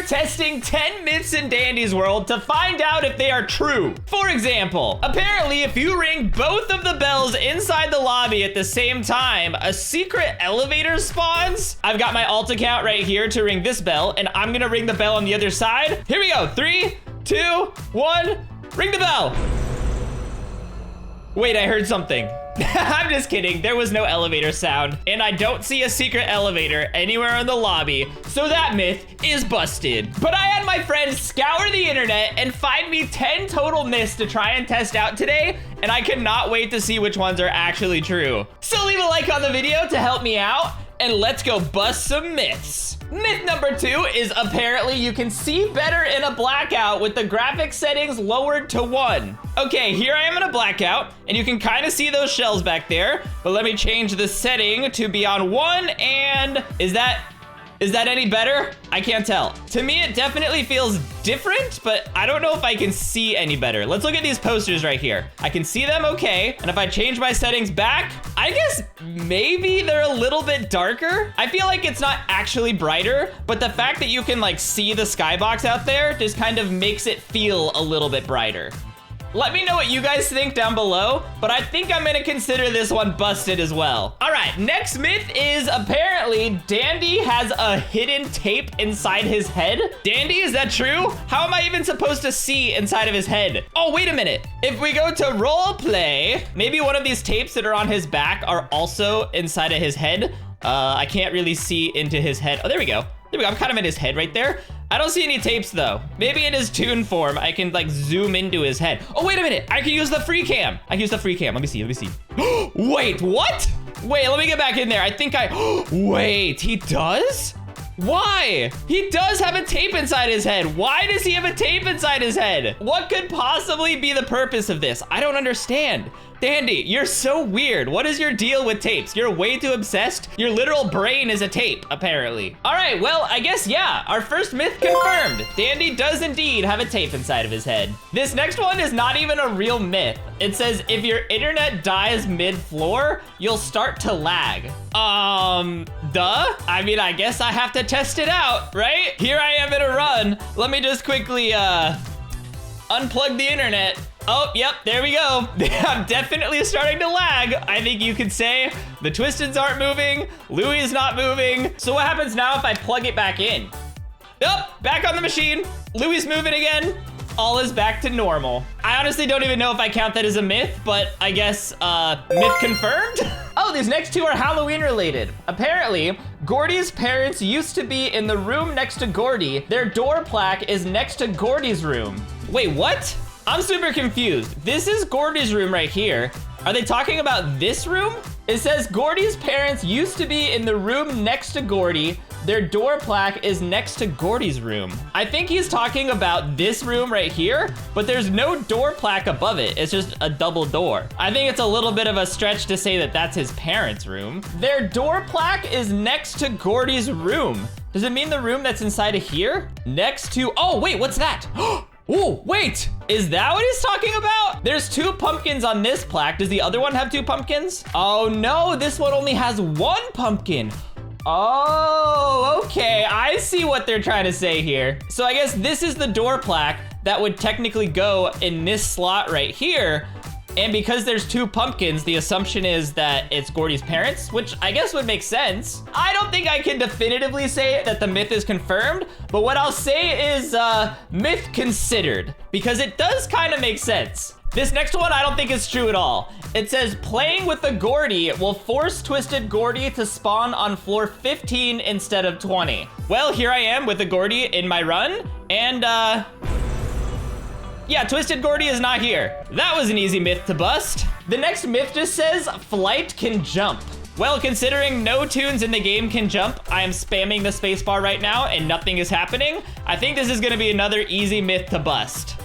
testing 10 myths in Dandy's world to find out if they are true. For example, apparently if you ring both of the bells inside the lobby at the same time, a secret elevator spawns. I've got my alt account right here to ring this bell, and I'm gonna ring the bell on the other side. Here we go, 3, 2, 1, ring the bell. Wait, I heard something. I'm just kidding. There was no elevator sound, and I don't see a secret elevator anywhere in the lobby, so that myth is busted. But I had my friends scour the internet and find me 10 total myths to try and test out today, and I cannot wait to see which ones are actually true. So leave a like on the video to help me out, and let's go bust some myths. Myth number 2 is apparently you can see better in a blackout with the graphics settings lowered to 1. Okay, here I am in a blackout, and you can kind of see those shells back there, but let me change the setting to be on 1, and is that any better? I can't tell. To me, it definitely feels different, but I don't know if I can see any better. Let's look at these posters right here. I can see them okay, and if I change my settings back, I guess maybe they're a little bit darker. I feel like it's not actually brighter, but the fact that you can like see the skybox out there just kind of makes it feel a little bit brighter. Let me know what you guys think down below, but I think I'm gonna consider this one busted as well. All right, next myth is apparently Dandy has a hidden tape inside his head. Dandy, is that true? How am I even supposed to see inside of his head? Oh, wait a minute. If we go to role play, maybe one of these tapes that are on his back are also inside of his head. I can't really see into his head. Oh, there we go. There we go. I'm kind of in his head right there. I don't see any tapes though. Maybe in his tune form, I can like zoom into his head. Oh, wait a minute. I can use the free cam. I can use the free cam. Let me see. Wait, what? Wait, let me get back in there. I think wait, he does? Why? He does have a tape inside his head. Why does he have a tape inside his head? What could possibly be the purpose of this? I don't understand. Dandy, you're so weird. What is your deal with tapes? You're way too obsessed. Your literal brain is a tape, apparently. All right, well, I guess, yeah, our first myth confirmed. Dandy does indeed have a tape inside of his head. This next one is not even a real myth. It says, if your internet dies mid-floor, you'll start to lag. Duh? I mean, I guess I have to test it out, right? Here I am in a run. Let me just quickly, unplug the internet. Oh, yep, there we go. I'm definitely starting to lag. I think you could say the Twisteds aren't moving, Louis is not moving. So what happens now if I plug it back in? Oh, back on the machine. Louis moving again. All is back to normal. I honestly don't even know if I count that as a myth, but I guess, myth confirmed? Oh, these next two are Halloween related. Apparently, Gordy's parents used to be in the room next to Gordy. Their door plaque is next to Gordy's room. Wait, what? I'm super confused. This is Gordy's room right here. Are they talking about this room? It says Gordy's parents used to be in the room next to Gordy. Their door plaque is next to Gordy's room. I think he's talking about this room right here, but there's no door plaque above it. It's just a double door. I think it's a little bit of a stretch to say that that's his parents' room. Their door plaque is next to Gordy's room. Does it mean the room that's inside of here? Next to, oh, wait, what's that? Oh, wait, is that what he's talking about? There's 2 pumpkins on this plaque. Does the other one have 2 pumpkins? Oh no, this one only has 1 pumpkin. Oh, okay, I see what they're trying to say here. So I guess this is the door plaque that would technically go in this slot right here. And because there's 2 pumpkins, the assumption is that it's Gordy's parents, which I guess would make sense. I don't think I can definitively say that the myth is confirmed, but what I'll say is myth considered, because it does kind of make sense. This next one I don't think is true at all. It says playing with the Gordy will force Twisted Gordy to spawn on floor 15 instead of 20. Well, here I am with the Gordy in my run, and yeah, Twisted Gordy is not here. That was an easy myth to bust. The next myth just says flight can jump. Well, considering no tunes in the game can jump, I am spamming the spacebar right now and nothing is happening. I think this is gonna be another easy myth to bust.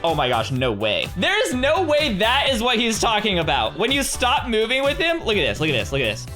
Oh my gosh, no way. There's no way that is what he's talking about. When you stop moving with him, look at this, look at this, look at this.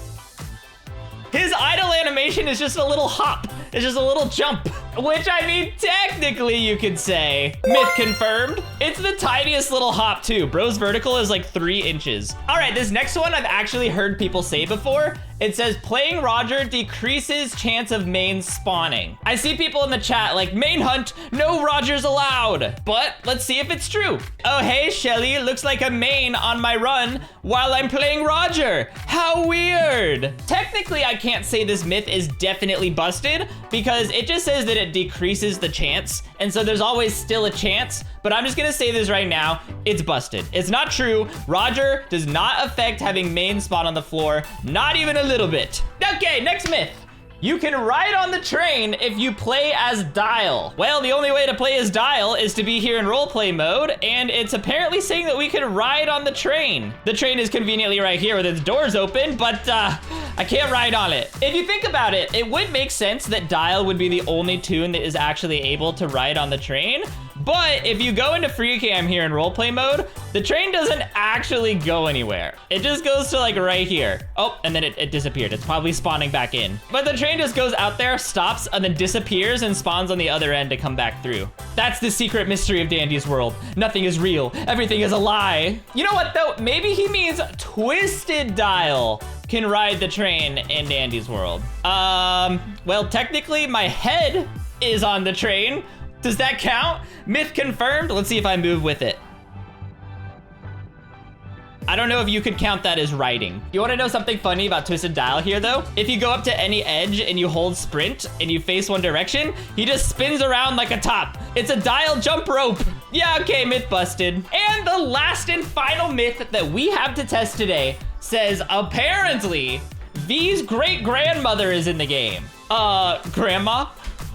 His idle animation is just a little hop. It's just a little jump, which I mean, technically you could say myth confirmed. It's the tiniest little hop too. Bro's vertical is like 3 inches. All right, this next one I've actually heard people say before, It says playing Roger decreases chance of main spawning. I see people in the chat like, main hunt, no Rogers allowed. But let's see if it's true. Oh, hey, Shelly, looks like a main on my run while I'm playing Roger. How weird. Technically, I can't say this myth is definitely busted because it just says that it decreases the chance. And so there's always still a chance, but I'm just gonna say this right now, it's busted. It's not true. Roger does not affect having main spawn on the floor, not even a little bit. Okay, next myth. You can ride on the train if you play as Dial. Well, the only way to play as Dial is to be here in roleplay mode, and it's apparently saying that we can ride on the train. The train is conveniently right here with its doors open, but I can't ride on it. If you think about it, it would make sense that Dial would be the only toon that is actually able to ride on the train. But if you go into free cam here in roleplay mode, the train doesn't actually go anywhere. It just goes to like right here. Oh, and then it disappeared. It's probably spawning back in. But the train just goes out there, stops, and then disappears and spawns on the other end to come back through. That's the secret mystery of Dandy's world. Nothing is real. Everything is a lie. You know what though? Maybe he means Twisted Dial can ride the train in Dandy's world. Well, technically my head is on the train. Does that count? Myth confirmed. Let's see if I move with it. I don't know if you could count that as riding. You want to know something funny about Twisted Dial here, though? If you go up to any edge and you hold sprint and you face one direction, he just spins around like a top. It's a Dial jump rope. Yeah, okay, myth busted. And the last and final myth that we have to test today says apparently V's great-grandmother is in the game. Grandma?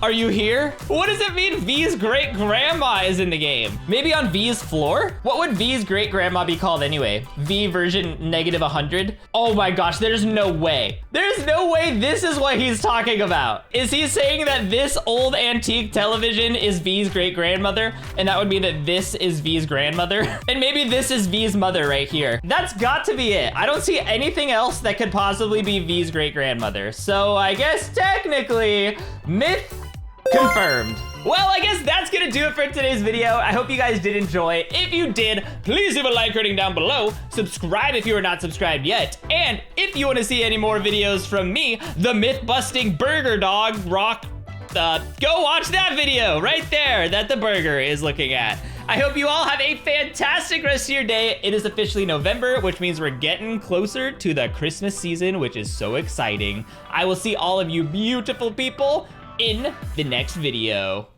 Are you here? What does it mean V's great-grandma is in the game? Maybe on V's floor? What would V's great-grandma be called anyway? V version -100? Oh my gosh, there's no way. There's no way this is what he's talking about. Is he saying that this old antique television is V's great-grandmother? And that would mean that this is V's grandmother? And maybe this is V's mother right here. That's got to be it. I don't see anything else that could possibly be V's great-grandmother. So I guess technically, myth confirmed. Well, I guess that's gonna do it for today's video. I hope you guys did enjoy. If you did, please leave a like rating down below. Subscribe if you are not subscribed yet. And if you want to see any more videos from me, the myth-busting burger dog rock, go watch that video right there that the burger is looking at. I hope you all have a fantastic rest of your day. It is officially November, which means we're getting closer to the Christmas season, which is so exciting. I will see all of you beautiful people in the next video.